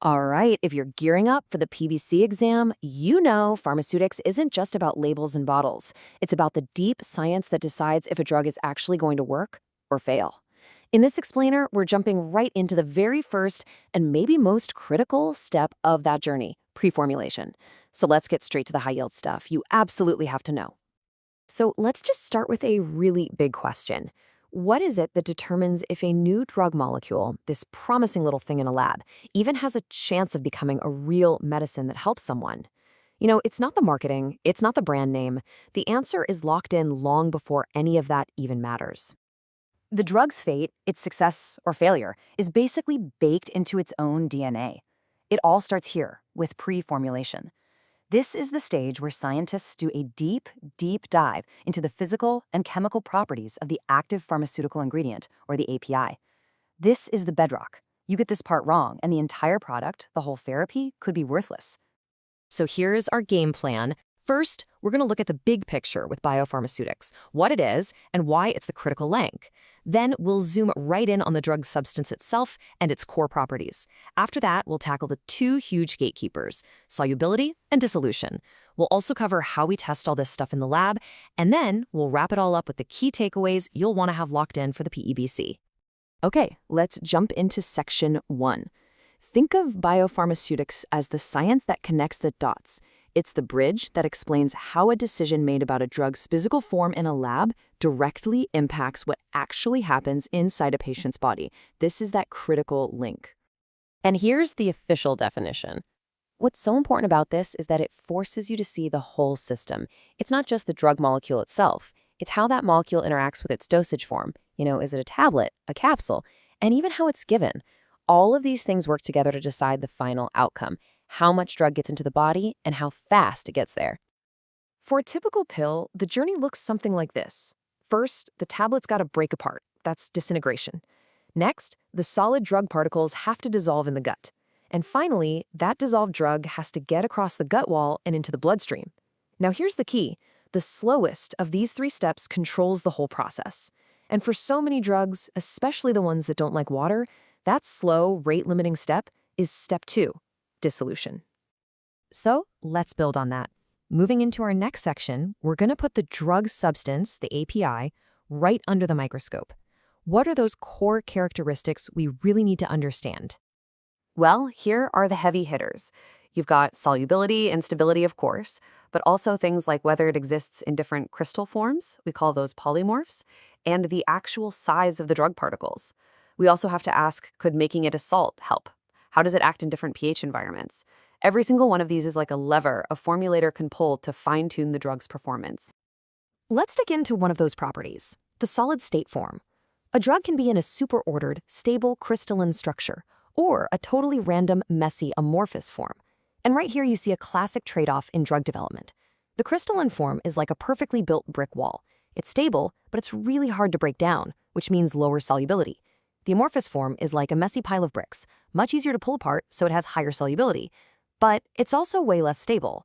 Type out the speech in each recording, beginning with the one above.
All right, if you're gearing up for the PBC exam, you know pharmaceutics isn't just about labels and bottles. It's about the deep science that decides if a drug is actually going to work or fail. In this explainer, we're jumping right into the very first and maybe most critical step of that journey, pre-formulation. So let's get straight to the high-yield stuff you absolutely have to know. So let's just start with a really big question. What is it that determines if a new drug molecule, this promising little thing in a lab, even has a chance of becoming a real medicine that helps someone? It's not the marketing, it's not the brand name. The answer is locked in long before any of that even matters. The drug's fate, its success or failure, is basically baked into its own DNA. It all starts here, with pre-formulation. This is the stage where scientists do a deep, deep dive into the physical and chemical properties of the active pharmaceutical ingredient, or the API. This is the bedrock. You get this part wrong, and the entire product, the whole therapy, could be worthless. So here's our game plan. First, we're going to look at the big picture with biopharmaceutics, what it is and why it's the critical link. Then we'll zoom right in on the drug substance itself and its core properties. After that, we'll tackle the two huge gatekeepers, solubility and dissolution. We'll also cover how we test all this stuff in the lab, and then we'll wrap it all up with the key takeaways you'll want to have locked in for the PEBC. Okay, let's jump into section 1. Think of biopharmaceutics as the science that connects the dots. It's the bridge that explains how a decision made about a drug's physical form in a lab directly impacts what actually happens inside a patient's body. This is that critical link. And here's the official definition. What's so important about this is that it forces you to see the whole system. It's not just the drug molecule itself. It's how that molecule interacts with its dosage form. Is it a tablet, a capsule, and even how it's given. All of these things work together to decide the final outcome, how much drug gets into the body and how fast it gets there. For a typical pill, the journey looks something like this. First, the tablet's got to break apart. That's disintegration. Next, the solid drug particles have to dissolve in the gut. And finally, that dissolved drug has to get across the gut wall and into the bloodstream. Now here's the key. The slowest of these 3 steps controls the whole process. And for so many drugs, especially the ones that don't like water, that slow, rate-limiting step is step 2, dissolution. So let's build on that. Moving into our next section, we're going to put the drug substance, the API, right under the microscope. What are those core characteristics we really need to understand? Well, here are the heavy hitters. You've got solubility and stability, of course, but also things like whether it exists in different crystal forms, we call those polymorphs, and the actual size of the drug particles. We also have to ask, could making it a salt help? How does it act in different pH environments? Every single one of these is like a lever a formulator can pull to fine-tune the drug's performance. Let's dig into one of those properties, the solid state form. A drug can be in a superordered, stable crystalline structure, or a totally random, messy, amorphous form. And right here you see a classic trade-off in drug development. The crystalline form is like a perfectly built brick wall. It's stable, but it's really hard to break down, which means lower solubility. The amorphous form is like a messy pile of bricks, much easier to pull apart, so it has higher solubility. But it's also way less stable.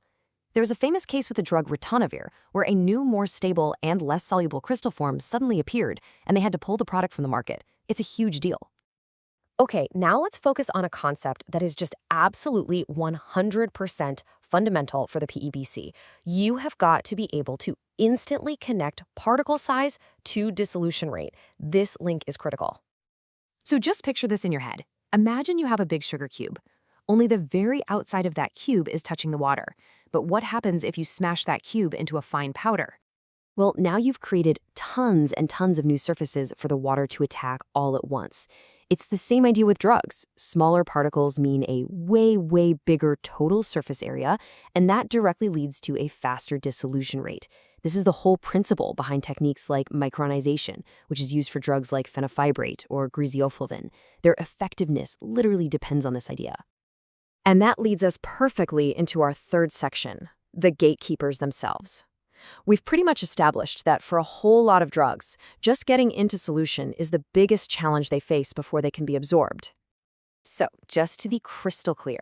There's a famous case with the drug ritonavir, where a new, more stable and less soluble crystal form suddenly appeared, and they had to pull the product from the market. It's a huge deal. Okay, now let's focus on a concept that is just absolutely 100% fundamental for the PEBC. You have got to be able to instantly connect particle size to dissolution rate. This link is critical. So just picture this in your head. Imagine you have a big sugar cube. Only the very outside of that cube is touching the water. But what happens if you smash that cube into a fine powder? Well, now you've created tons and tons of new surfaces for the water to attack all at once. It's the same idea with drugs. Smaller particles mean a way, way bigger total surface area, and that directly leads to a faster dissolution rate. This is the whole principle behind techniques like micronization, which is used for drugs like fenofibrate or griseofulvin. Their effectiveness literally depends on this idea. And that leads us perfectly into our third section, the gatekeepers themselves. We've pretty much established that for a whole lot of drugs, just getting into solution is the biggest challenge they face before they can be absorbed. So, just to be crystal clear,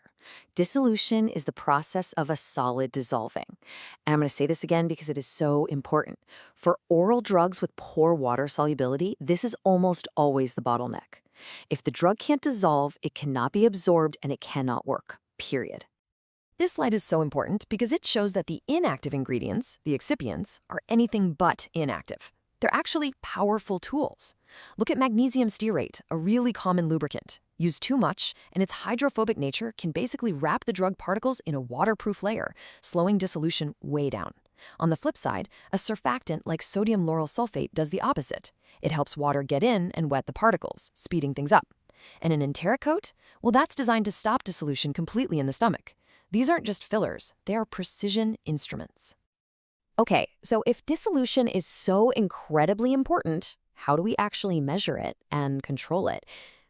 dissolution is the process of a solid dissolving. And I'm going to say this again because it is so important. For oral drugs with poor water solubility, this is almost always the bottleneck. If the drug can't dissolve, it cannot be absorbed and it cannot work, period. This slide is so important because it shows that the inactive ingredients, the excipients, are anything but inactive. They're actually powerful tools. Look at magnesium stearate, a really common lubricant. Used too much, and its hydrophobic nature can basically wrap the drug particles in a waterproof layer, slowing dissolution way down. On the flip side, a surfactant like sodium lauryl sulfate does the opposite. It helps water get in and wet the particles, speeding things up. And an enteric coat? Well, that's designed to stop dissolution completely in the stomach. These aren't just fillers, they are precision instruments. Okay, so if dissolution is so incredibly important, how do we actually measure it and control it?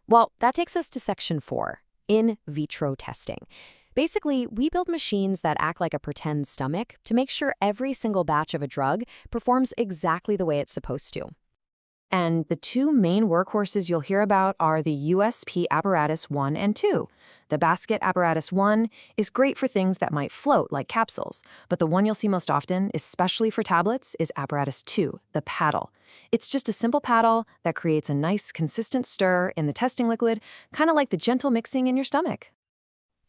Well, that takes us to section 4, in vitro testing. Basically, we build machines that act like a pretend stomach to make sure every single batch of a drug performs exactly the way it's supposed to. And the two main workhorses you'll hear about are the USP apparatus 1 and 2. The basket apparatus 1 is great for things that might float, like capsules, but the one you'll see most often, especially for tablets, is apparatus 2, the paddle. It's just a simple paddle that creates a nice, consistent stir in the testing liquid, kind of like the gentle mixing in your stomach.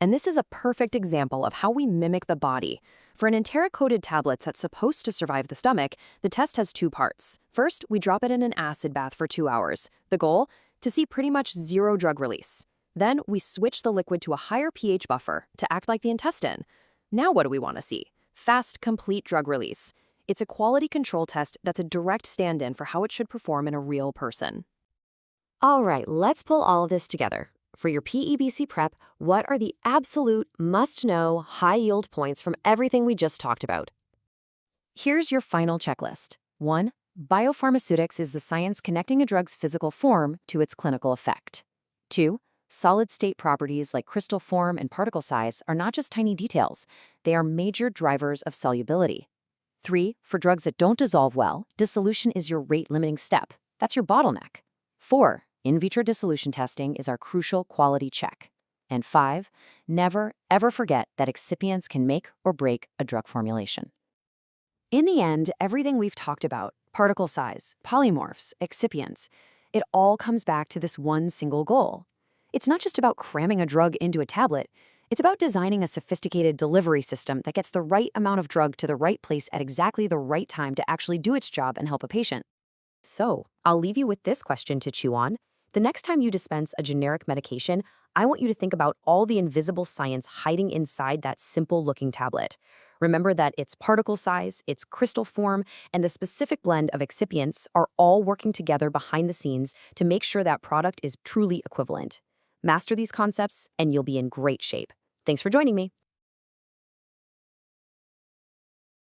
And this is a perfect example of how we mimic the body. For an enteric-coated tablet that's supposed to survive the stomach, the test has 2 parts. First, we drop it in an acid bath for 2 hours. The goal? To see pretty much zero drug release. Then, we switch the liquid to a higher pH buffer to act like the intestine. Now what do we want to see? Fast, complete drug release. It's a quality control test that's a direct stand-in for how it should perform in a real person. All right, let's pull all of this together. For your PEBC prep, what are the absolute must-know high-yield points from everything we just talked about? Here's your final checklist. 1. Biopharmaceutics is the science connecting a drug's physical form to its clinical effect. 2. Solid-state properties like crystal form and particle size are not just tiny details. They are major drivers of solubility. 3. For drugs that don't dissolve well, dissolution is your rate-limiting step. That's your bottleneck. 4. In vitro dissolution testing is our crucial quality check. And 5, never, ever forget that excipients can make or break a drug formulation. In the end, everything we've talked about, particle size, polymorphs, excipients, it all comes back to this one single goal. It's not just about cramming a drug into a tablet. It's about designing a sophisticated delivery system that gets the right amount of drug to the right place at exactly the right time to actually do its job and help a patient. So, I'll leave you with this question to chew on. The next time you dispense a generic medication, I want you to think about all the invisible science hiding inside that simple-looking tablet. Remember that its particle size, its crystal form, and the specific blend of excipients are all working together behind the scenes to make sure that product is truly equivalent. Master these concepts, and you'll be in great shape. Thanks for joining me.